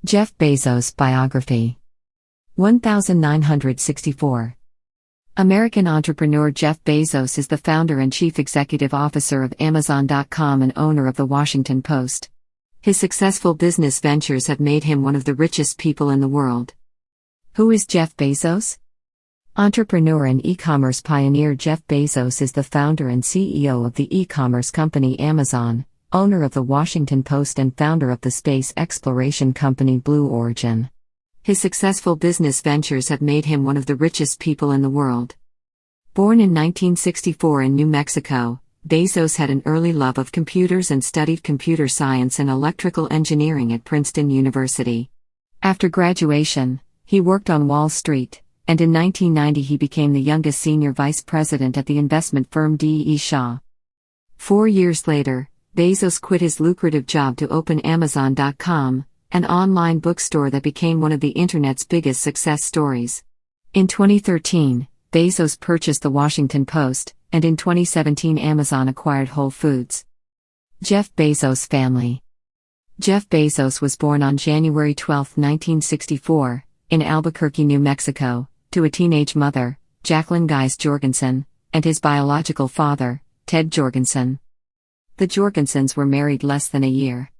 Jeff Bezos Biography 1964. American entrepreneur Jeff Bezos is the founder and chief executive officer of Amazon.com and owner of The Washington Post. His successful business ventures have made him one of the richest people in the world. Who is Jeff Bezos? Entrepreneur and e-commerce pioneer Jeff Bezos is the founder and CEO of the e-commerce company Amazon, owner of The Washington Post and founder of the space exploration company Blue Origin. His successful business ventures have made him one of the richest people in the world. Born in 1964 in New Mexico, Bezos had an early love of computers and studied computer science and electrical engineering at Princeton University. After graduation, he worked on Wall Street, and in 1990 he became the youngest senior vice president at the investment firm D.E. Shaw. 4 years later, Bezos quit his lucrative job to open Amazon.com, an online bookstore that became one of the internet's biggest success stories. In 2013, Bezos purchased The Washington Post, and in 2017 Amazon acquired Whole Foods. Jeff Bezos family. Jeff Bezos was born on January 12, 1964, in Albuquerque, New Mexico, to a teenage mother, Jacqueline Geis Jorgensen, and his biological father, Ted Jorgensen. The Jorgensens were married less than a year.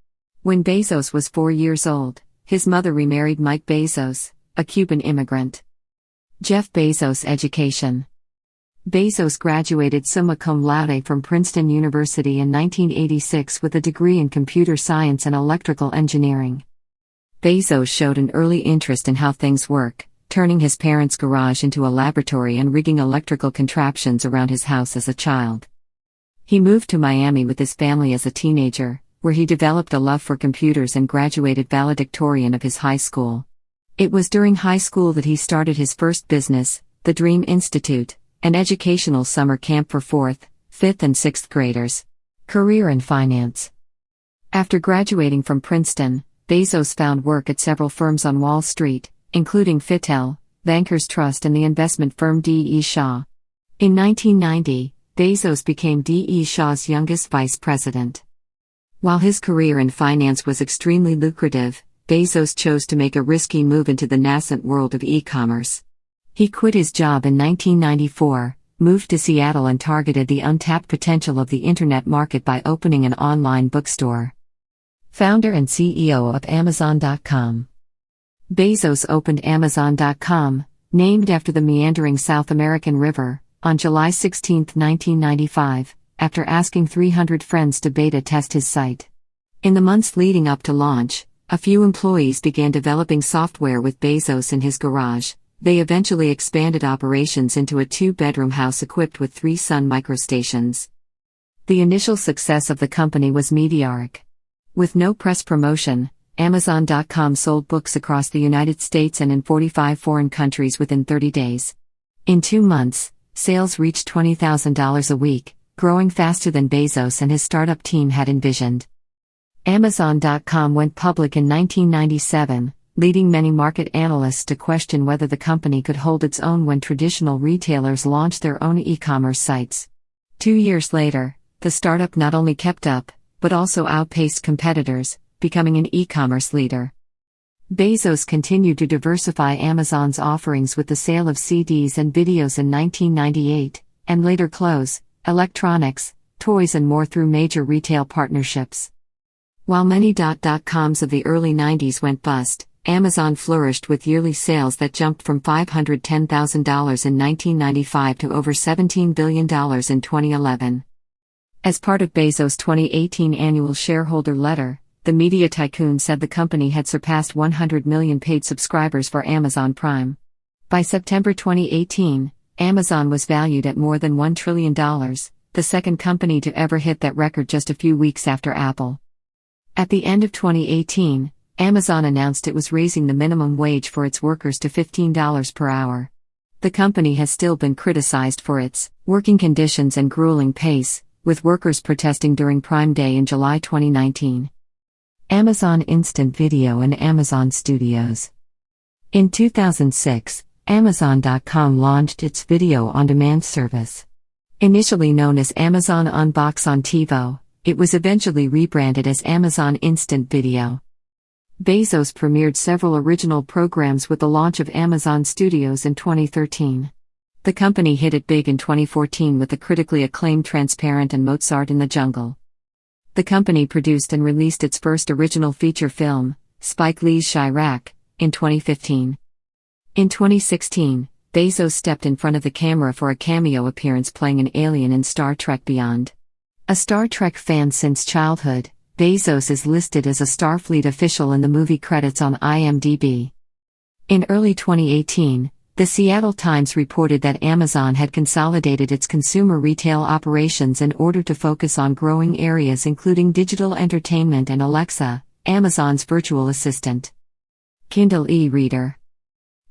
When Bezos was 4 years old, his mother remarried Mike Bezos, a Cuban immigrant. Jeff Bezos' education. Bezos graduated summa cum laude from Princeton University in 1986 with a degree in computer science and electrical engineering. Bezos showed an early interest in how things work, turning his parents' garage into a laboratory and rigging electrical contraptions around his house as a child. He moved to Miami with his family as a teenager, where he developed a love for computers and graduated valedictorian of his high school. It was during high school that he started his first business, the Dream Institute, an educational summer camp for 4th, 5th and 6th graders. Career and finance. After graduating from Princeton, Bezos found work at several firms on Wall Street, including Fittel, Bankers Trust and the investment firm D.E. Shaw. In 1990, Bezos became D.E. Shaw's youngest vice president. While his career in finance was extremely lucrative, Bezos chose to make a risky move into the nascent world of e-commerce. He quit his job in 1994, moved to Seattle and targeted the untapped potential of the internet market by opening an online bookstore. Founder and CEO of Amazon.com. Bezos opened Amazon.com, named after the meandering South American River, on July 16, 1995, after asking 300 friends to beta test his site. In the months leading up to launch, a few employees began developing software with Bezos in his garage. They eventually expanded operations into a 2-bedroom house equipped with 3 Sun microstations. The initial success of the company was meteoric. With no press promotion, Amazon.com sold books across the United States and in 45 foreign countries within 30 days. In 2 months, sales reached $20,000 a week, growing faster than Bezos and his startup team had envisioned. Amazon.com went public in 1997, leading many market analysts to question whether the company could hold its own when traditional retailers launched their own e-commerce sites. 2 years later, the startup not only kept up, but also outpaced competitors, becoming an e-commerce leader. Bezos continued to diversify Amazon's offerings with the sale of CDs and videos in 1998, and later clothes, electronics, toys and more through major retail partnerships. While many .coms of the early 90s went bust, Amazon flourished with yearly sales that jumped from $510,000 in 1995 to over $17 billion in 2011. As part of Bezos' 2018 annual shareholder letter, the media tycoon said the company had surpassed 100 million paid subscribers for Amazon Prime. By September 2018, Amazon was valued at more than $1 trillion, the second company to ever hit that record just a few weeks after Apple. At the end of 2018, Amazon announced it was raising the minimum wage for its workers to $15 per hour. The company has still been criticized for its working conditions and grueling pace, with workers protesting during Prime Day in July 2019. Amazon Instant Video and Amazon Studios. In 2006, Amazon.com launched its video-on-demand service. Initially known as Amazon Unbox on TiVo, it was eventually rebranded as Amazon Instant Video. Bezos premiered several original programs with the launch of Amazon Studios in 2013. The company hit it big in 2014 with the critically acclaimed Transparent and Mozart in the Jungle. The company produced and released its first original feature film, Spike Lee's Chirac, in 2015. In 2016, Bezos stepped in front of the camera for a cameo appearance playing an alien in Star Trek Beyond. A Star Trek fan since childhood, Bezos is listed as a Starfleet official in the movie credits on IMDb. In early 2018, the Seattle Times reported that Amazon had consolidated its consumer retail operations in order to focus on growing areas including digital entertainment and Alexa, Amazon's virtual assistant. Kindle e-reader.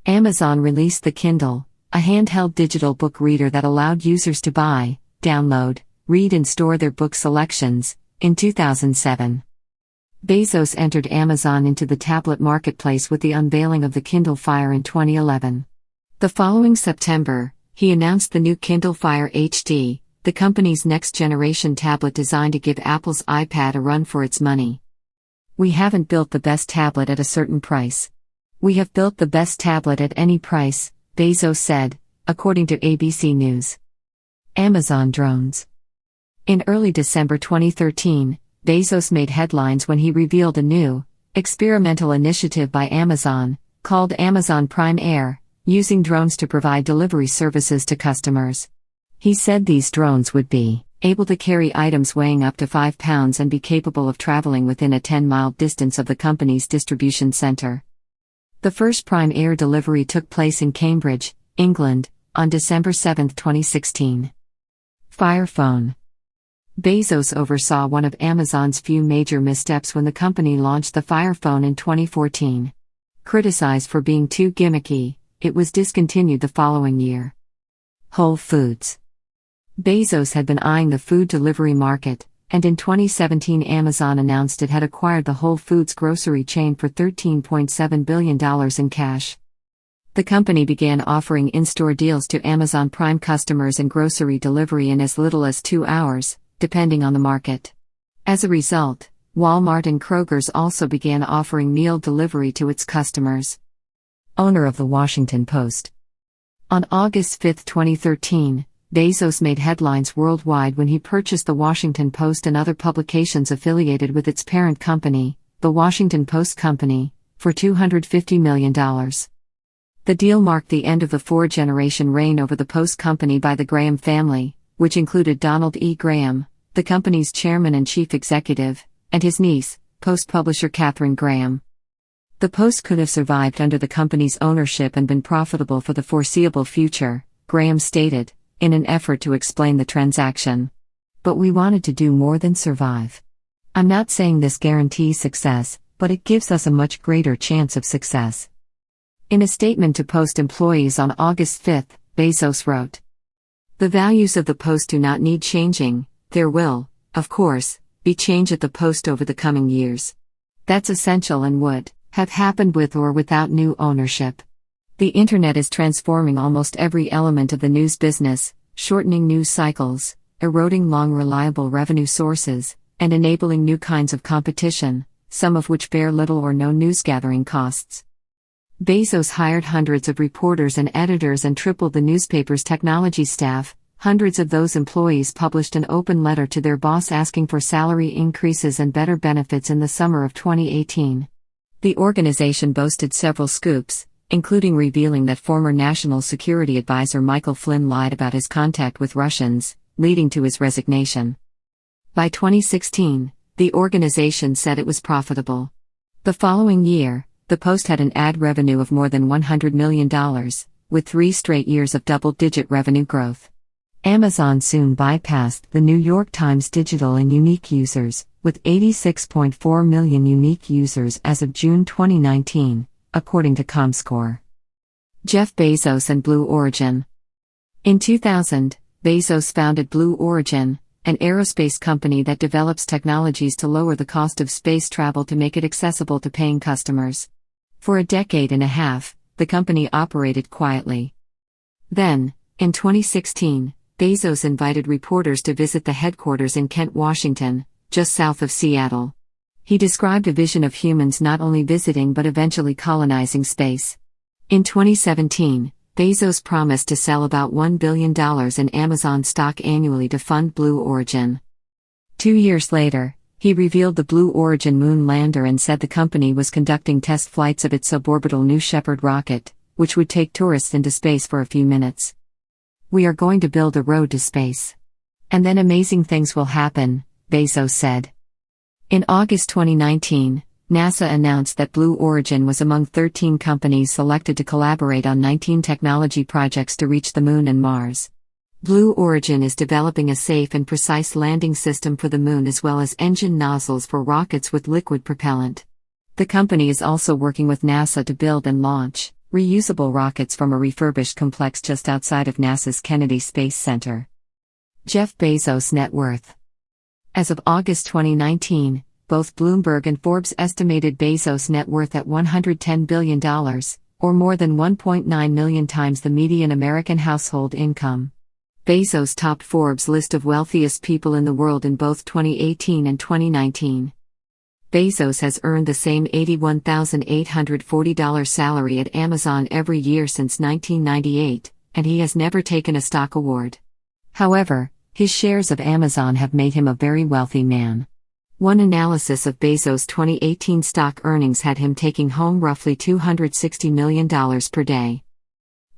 Amazon released the Kindle, a handheld digital book reader that allowed users to buy, download, read and store their book selections, in 2007. Bezos entered Amazon into the tablet marketplace with the unveiling of the Kindle Fire in 2011. The following September, he announced the new Kindle Fire HD, the company's next-generation tablet designed to give Apple's iPad a run for its money. "We haven't built the best tablet at a certain price. We have built the best tablet at any price," Bezos said, according to ABC News. Amazon drones. In early December 2013, Bezos made headlines when he revealed a new, experimental initiative by Amazon, called Amazon Prime Air, using drones to provide delivery services to customers. He said these drones would be able to carry items weighing up to 5 pounds and be capable of traveling within a 10-mile distance of the company's distribution center. The first Prime Air delivery took place in Cambridge, England, on December 7, 2016. Fire phone. Bezos oversaw one of Amazon's few major missteps when the company launched the Fire phone in 2014. Criticized for being too gimmicky, it was discontinued the following year. Whole Foods. Bezos had been eyeing the food delivery market, and in 2017 Amazon announced it had acquired the Whole Foods grocery chain for $13.7 billion in cash. The company began offering in-store deals to Amazon Prime customers and grocery delivery in as little as 2 hours, depending on the market. As a result, Walmart and Kroger's also began offering meal delivery to its customers. Owner of the Washington Post. On August 5, 2013, Bezos made headlines worldwide when he purchased the Washington Post and other publications affiliated with its parent company, the Washington Post Company, for $250 million. The deal marked the end of the 4-generation reign over the Post Company by the Graham family, which included Donald E. Graham, the company's chairman and chief executive, and his niece, Post publisher Katharine Graham. The Post could have survived under the company's ownership and been profitable for the foreseeable future, Graham stated, in an effort to explain the transaction. But we wanted to do more than survive. I'm not saying this guarantees success, but it gives us a much greater chance of success. In a statement to Post employees on August 5, Bezos wrote, "The values of the Post do not need changing. There will, of course, be change at the Post over the coming years. That's essential and would have happened with or without new ownership. The internet is transforming almost every element of the news business, shortening news cycles, eroding long reliable revenue sources, and enabling new kinds of competition, some of which bear little or no news-gathering costs." Bezos hired hundreds of reporters and editors and tripled the newspaper's technology staff. Hundreds of those employees published an open letter to their boss asking for salary increases and better benefits in the summer of 2018. The organization boasted several scoops, including revealing that former National Security Advisor Michael Flynn lied about his contact with Russians, leading to his resignation. By 2016, the organization said it was profitable. The following year, the Post had an ad revenue of more than $100 million, with 3 straight years of double-digit revenue growth. Amazon soon bypassed the New York Times digital and unique users, with 86.4 million unique users as of June 2019, according to Comscore. Jeff Bezos and Blue Origin. In 2000, Bezos founded Blue Origin, an aerospace company that develops technologies to lower the cost of space travel to make it accessible to paying customers. For a decade and a half, the company operated quietly. Then, in 2016, Bezos invited reporters to visit the headquarters in Kent, Washington, just south of Seattle. He described a vision of humans not only visiting but eventually colonizing space. In 2017, Bezos promised to sell about $1 billion in Amazon stock annually to fund Blue Origin. 2 years later, he revealed the Blue Origin moon lander and said the company was conducting test flights of its suborbital New Shepard rocket, which would take tourists into space for a few minutes. "We are going to build a road to space. And then amazing things will happen," Bezos said. In August 2019, NASA announced that Blue Origin was among 13 companies selected to collaborate on 19 technology projects to reach the Moon and Mars. Blue Origin is developing a safe and precise landing system for the Moon as well as engine nozzles for rockets with liquid propellant. The company is also working with NASA to build and launch reusable rockets from a refurbished complex just outside of NASA's Kennedy Space Center. Jeff Bezos' net worth. As of August 2019, both Bloomberg and Forbes estimated Bezos' net worth at $110 billion, or more than 1.9 million times the median American household income. Bezos topped Forbes' list of wealthiest people in the world in both 2018 and 2019. Bezos has earned the same $81,840 salary at Amazon every year since 1998, and he has never taken a stock award. However, his shares of Amazon have made him a very wealthy man. One analysis of Bezos' 2018 stock earnings had him taking home roughly $260 million per day.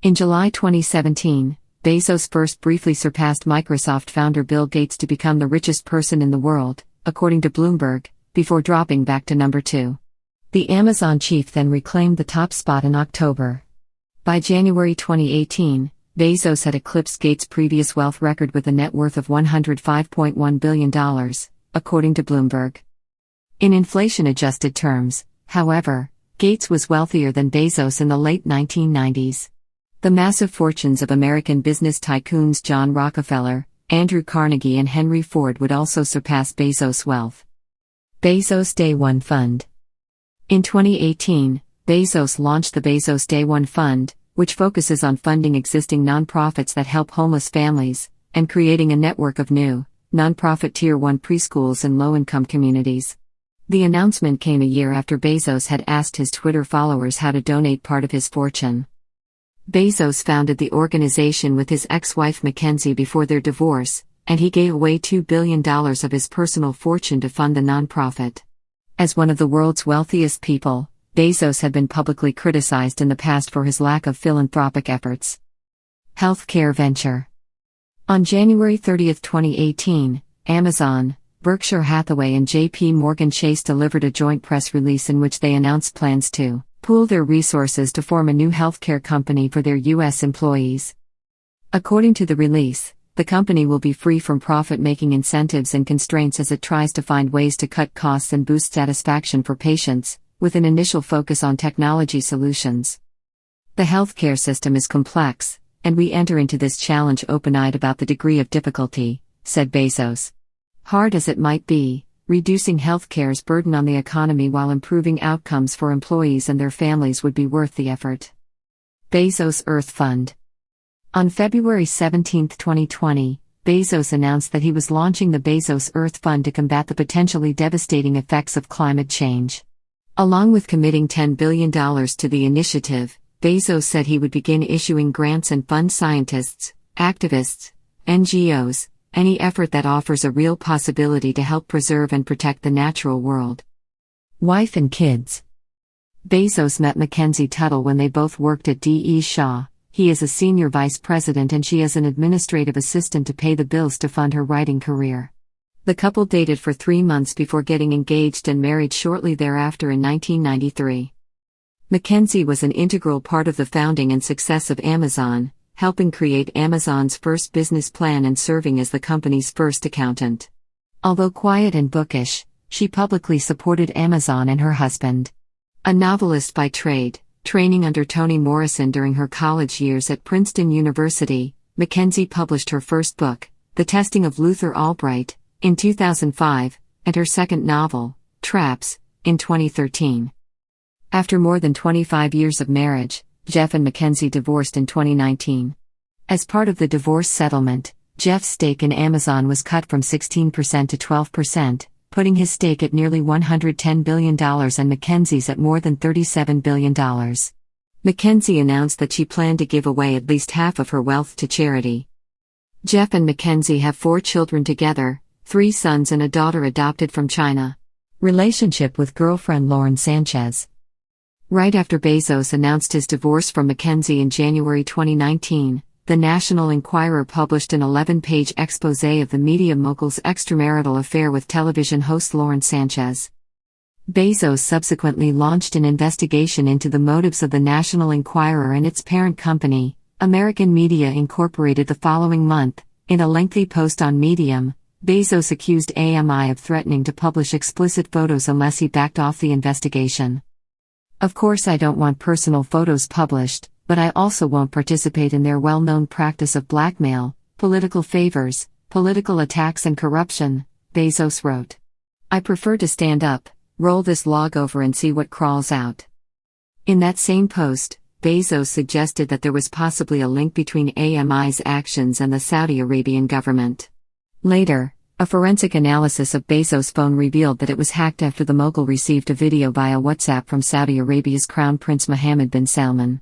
In July 2017, Bezos first briefly surpassed Microsoft founder Bill Gates to become the richest person in the world, according to Bloomberg, before dropping back to number 2. The Amazon chief then reclaimed the top spot in October. By January 2018, Bezos had eclipsed Gates' previous wealth record with a net worth of $105.1 billion, according to Bloomberg. In inflation-adjusted terms, however, Gates was wealthier than Bezos in the late 1990s. The massive fortunes of American business tycoons John Rockefeller, Andrew Carnegie and Henry Ford would also surpass Bezos' wealth. Bezos Day One Fund. In 2018, Bezos launched the Bezos Day One Fund, which focuses on funding existing nonprofits that help homeless families, and creating a network of new, nonprofit Tier 1 preschools in low-income communities. The announcement came a year after Bezos had asked his Twitter followers how to donate part of his fortune. Bezos founded the organization with his ex-wife Mackenzie before their divorce, and he gave away $2 billion of his personal fortune to fund the nonprofit. As one of the world's wealthiest people, Bezos had been publicly criticized in the past for his lack of philanthropic efforts. Healthcare venture. On January 30, 2018, Amazon, Berkshire Hathaway and J.P. Morgan Chase delivered a joint press release in which they announced plans to pool their resources to form a new healthcare company for their U.S. employees. According to the release, the company will be free from profit-making incentives and constraints as it tries to find ways to cut costs and boost satisfaction for patients, with an initial focus on technology solutions. The healthcare system is complex, and we enter into this challenge open-eyed about the degree of difficulty, said Bezos. Hard as it might be, reducing healthcare's burden on the economy while improving outcomes for employees and their families would be worth the effort. Bezos Earth Fund. On February 17, 2020, Bezos announced that he was launching the Bezos Earth Fund to combat the potentially devastating effects of climate change. Along with committing $10 billion to the initiative, Bezos said he would begin issuing grants and fund scientists, activists, NGOs, any effort that offers a real possibility to help preserve and protect the natural world. Wife and kids. Bezos met Mackenzie Tuttle when they both worked at D.E. Shaw. He is a senior vice president and she is an administrative assistant to pay the bills to fund her writing career. The couple dated for 3 months before getting engaged and married shortly thereafter in 1993. Mackenzie was an integral part of the founding and success of Amazon, helping create Amazon's first business plan and serving as the company's first accountant. Although quiet and bookish, she publicly supported Amazon and her husband. A novelist by trade, training under Toni Morrison during her college years at Princeton University, Mackenzie published her first book, The Testing of Luther Albright, in 2005, and her second novel, Traps, in 2013. After more than 25 years of marriage, Jeff and Mackenzie divorced in 2019. As part of the divorce settlement, Jeff's stake in Amazon was cut from 16% to 12%, putting his stake at nearly $110 billion and Mackenzie's at more than $37 billion. Mackenzie announced that she planned to give away at least half of her wealth to charity. Jeff and Mackenzie have 4 children together, 3 sons and a daughter adopted from China. Relationship with girlfriend Lauren Sanchez. Right after Bezos announced his divorce from Mackenzie in January 2019, the National Enquirer published an 11-page exposé of the media mogul's extramarital affair with television host Lauren Sanchez. Bezos subsequently launched an investigation into the motives of the National Enquirer and its parent company, American Media Incorporated, the following month. In a lengthy post on Medium, Bezos accused AMI of threatening to publish explicit photos unless he backed off the investigation. Of course, I don't want personal photos published, but I also won't participate in their well-known practice of blackmail, political favors, political attacks and corruption, Bezos wrote. I prefer to stand up, roll this log over and see what crawls out. In that same post, Bezos suggested that there was possibly a link between AMI's actions and the Saudi Arabian government. Later, a forensic analysis of Bezos' phone revealed that it was hacked after the mogul received a video via WhatsApp from Saudi Arabia's Crown Prince Mohammed bin Salman.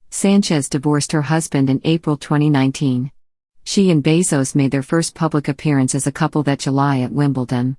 Sanchez divorced her husband in April 2019. She and Bezos made their first public appearance as a couple that July at Wimbledon.